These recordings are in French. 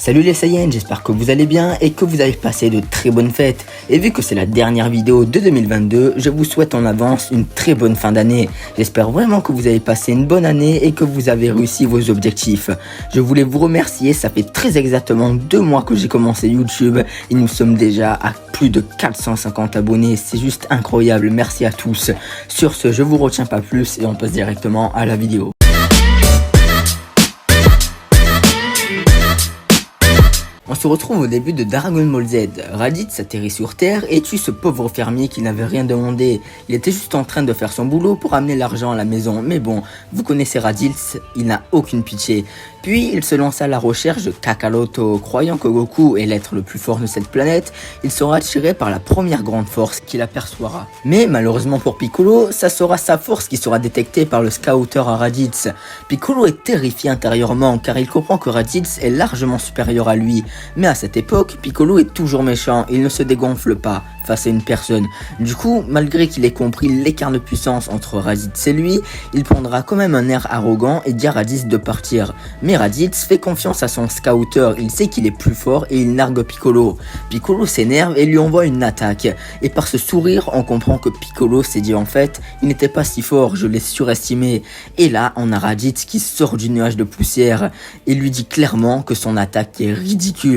Salut les Saiyans, j'espère que vous allez bien et que vous avez passé de très bonnes fêtes. Et vu que c'est la dernière vidéo de 2022, je vous souhaite en avance une très bonne fin d'année. J'espère vraiment que vous avez passé une bonne année et que vous avez réussi vos objectifs. Je voulais vous remercier, ça fait très exactement 2 mois que j'ai commencé YouTube et nous sommes déjà à plus de 450 abonnés. C'est juste incroyable, merci à tous. Sur ce, je vous retiens pas plus et on passe directement à la vidéo. On se retrouve au début de Dragon Ball Z. Raditz atterrit sur Terre et tue ce pauvre fermier qui n'avait rien demandé. Il était juste en train de faire son boulot pour amener l'argent à la maison. Mais bon, vous connaissez Raditz, il n'a aucune pitié. Puis il se lance à la recherche de Kakaroto. Croyant que Goku est l'être le plus fort de cette planète, il sera attiré par la première grande force qu'il aperçoira. Mais malheureusement pour Piccolo, ça sera sa force qui sera détectée par le scouter à Raditz. Piccolo est terrifié intérieurement car il comprend que Raditz est largement supérieur à lui. Mais à cette époque, Piccolo est toujours méchant, il ne se dégonfle pas face à une personne. Du coup, malgré qu'il ait compris l'écart de puissance entre Raditz et lui, il prendra quand même un air arrogant et dit à Raditz de partir. Mais Raditz fait confiance à son scouter, il sait qu'il est plus fort et il nargue Piccolo. Piccolo s'énerve et lui envoie une attaque. Et par ce sourire, on comprend que Piccolo s'est dit en fait, il n'était pas si fort, je l'ai surestimé. Et là, on a Raditz qui sort du nuage de poussière et lui dit clairement que son attaque est ridicule.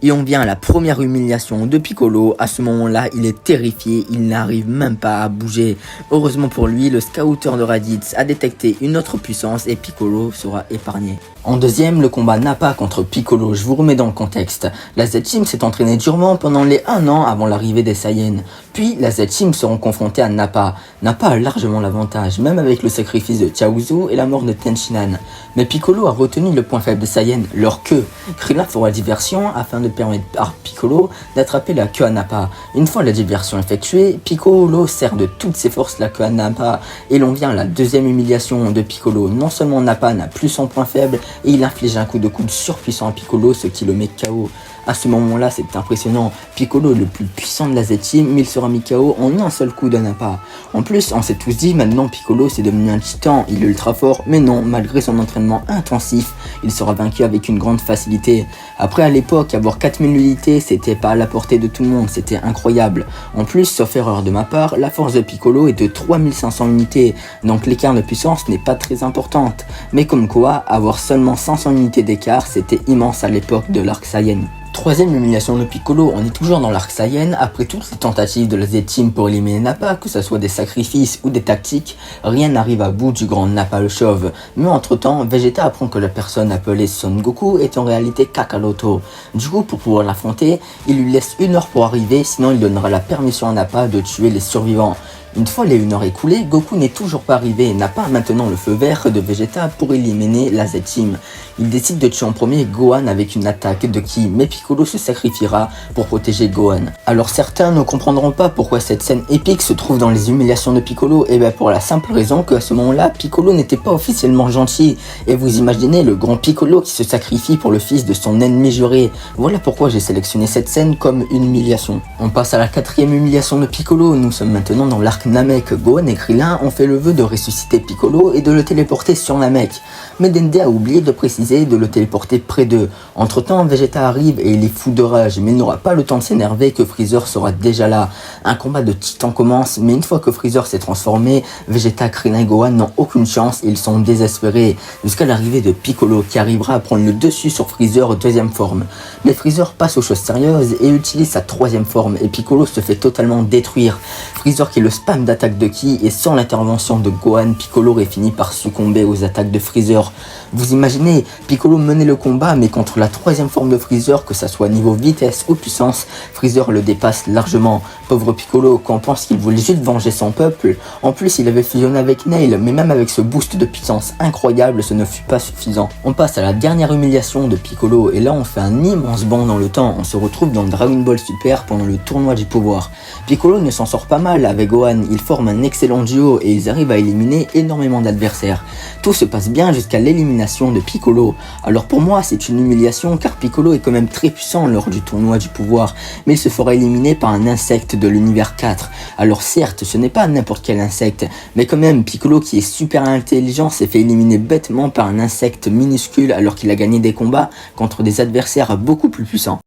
Et on vient à la première humiliation de Piccolo. À ce moment-là, il est terrifié, il n'arrive même pas à bouger. Heureusement pour lui, le scouter de Raditz a détecté une autre puissance et Piccolo sera épargné. En deuxième, le combat Nappa contre Piccolo. Je vous remets dans le contexte. La Z-Team s'est entraînée durement pendant les 1 an avant l'arrivée des Saiyans. Puis la Z-Team seront confrontés à Nappa. Nappa a largement l'avantage, même avec le sacrifice de Chaozu et la mort de Tenshinhan. Mais Piccolo a retenu le point faible des Saiyans, leur queue. Krillin fera diversion afin de permettre à Piccolo d'attraper la queue à Nappa. Une fois la diversion effectuée, Piccolo sert de toutes ses forces la queue à Nappa et l'on vient à la deuxième humiliation de Piccolo. Non seulement Nappa n'a plus son point faible et il inflige un coup de coude surpuissant à Piccolo, ce qui le met KO. À ce moment-là, c'est impressionnant. Piccolo est le plus puissant de la Z-Team, mais il sera mis KO en un seul coup de Nappa. En plus, on s'est tous dit, maintenant Piccolo c'est devenu un titan, il est ultra fort, mais non, malgré son entraînement intensif, il sera vaincu avec une grande facilité. Après, à l'époque, avoir 4000 unités, c'était pas à la portée de tout le monde, c'était incroyable. En plus, sauf erreur de ma part, la force de Piccolo est de 3500 unités, donc l'écart de puissance n'est pas très importante. Mais comme quoi, avoir seulement 500 unités d'écart, c'était immense à l'époque de l'arc Saiyan. Troisième humiliation de Piccolo, on est toujours dans l'arc Saiyan. Après toutes les tentatives de la Z-Team pour éliminer Nappa, que ce soit des sacrifices ou des tactiques, rien n'arrive à bout du grand Nappa le chauve. Mais entre temps, Vegeta apprend que la personne appelée Son Goku est en réalité Kakaroto. Du coup, pour pouvoir l'affronter, il lui laisse 1 heure pour arriver, sinon il donnera la permission à Nappa de tuer les survivants. Une fois les 1 heure écoulées, Goku n'est toujours pas arrivé et n'a pas maintenant le feu vert de Vegeta pour éliminer la Z-Team. Il décide de tuer en premier Gohan avec une attaque de Ki, mais Piccolo se sacrifiera pour protéger Gohan. Alors certains ne comprendront pas pourquoi cette scène épique se trouve dans les humiliations de Piccolo, et bien pour la simple raison qu'à ce moment-là, Piccolo n'était pas officiellement gentil. Et vous imaginez le grand Piccolo qui se sacrifie pour le fils de son ennemi juré. Voilà pourquoi j'ai sélectionné cette scène comme une humiliation. On passe à la 4e humiliation de Piccolo, nous sommes maintenant dans l'arc Namek. Gohan et Krillin ont fait le vœu de ressusciter Piccolo et de le téléporter sur Namek. Mais Dende a oublié de préciser de le téléporter près d'eux. Entre temps, Vegeta arrive et il est fou de rage, mais il n'aura pas le temps de s'énerver que Freezer sera déjà là. Un combat de titans commence, mais une fois que Freezer s'est transformé, Vegeta, Krillin et Gohan n'ont aucune chance et ils sont désespérés, jusqu'à l'arrivée de Piccolo qui arrivera à prendre le dessus sur Freezer 2e forme. Mais Freezer passe aux choses sérieuses et utilise sa 3e forme et Piccolo se fait totalement détruire. Freezer qui le spam d'attaque de Ki et sans l'intervention de Gohan, Piccolo aurait fini par succomber aux attaques de Freezer. Vous imaginez, Piccolo menait le combat mais contre la 3e forme de Freezer, que ça soit niveau vitesse ou puissance, Freezer le dépasse largement. Pauvre Piccolo, qu'on pense qu'il voulait juste venger son peuple. En plus, il avait fusionné avec Nail, mais même avec ce boost de puissance incroyable, ce ne fut pas suffisant. On passe à la dernière humiliation de Piccolo et là on fait un immense bond dans le temps. On se retrouve dans Dragon Ball Super pendant le tournoi du pouvoir. Piccolo ne s'en sort pas mal avec Gohan, Gohan, ils forment un excellent duo et ils arrivent à éliminer énormément d'adversaires. Tout se passe bien jusqu'à l'élimination de Piccolo. Alors pour moi c'est une humiliation car Piccolo est quand même très puissant lors du tournoi du pouvoir, mais il se fera éliminer par un insecte de l'univers 4. Alors certes ce n'est pas n'importe quel insecte, mais quand même Piccolo qui est super intelligent s'est fait éliminer bêtement par un insecte minuscule alors qu'il a gagné des combats contre des adversaires beaucoup plus puissants.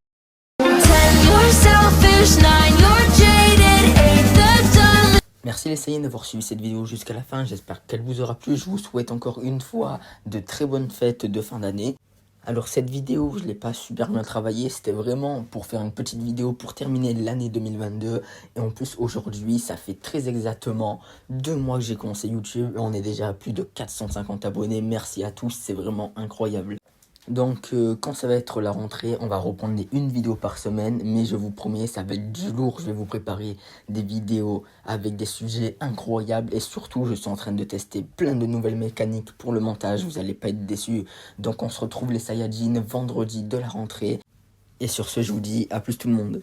Merci les Saiyans d'avoir suivi cette vidéo jusqu'à la fin, j'espère qu'elle vous aura plu. Je vous souhaite encore une fois de très bonnes fêtes de fin d'année. Alors cette vidéo, je ne l'ai pas super bien travaillée, c'était vraiment pour faire une petite vidéo pour terminer l'année 2022. Et en plus aujourd'hui, ça fait très exactement 2 mois que j'ai commencé YouTube et on est déjà à plus de 450 abonnés. Merci à tous, c'est vraiment incroyable. Donc quand ça va être la rentrée, on va reprendre une vidéo par semaine, mais je vous promets, ça va être du lourd. Je vais vous préparer des vidéos avec des sujets incroyables et surtout, je suis en train de tester plein de nouvelles mécaniques pour le montage. Vous n'allez pas être déçus. Donc on se retrouve les Saiyajins vendredi de la rentrée. Et sur ce, je vous dis à plus tout le monde.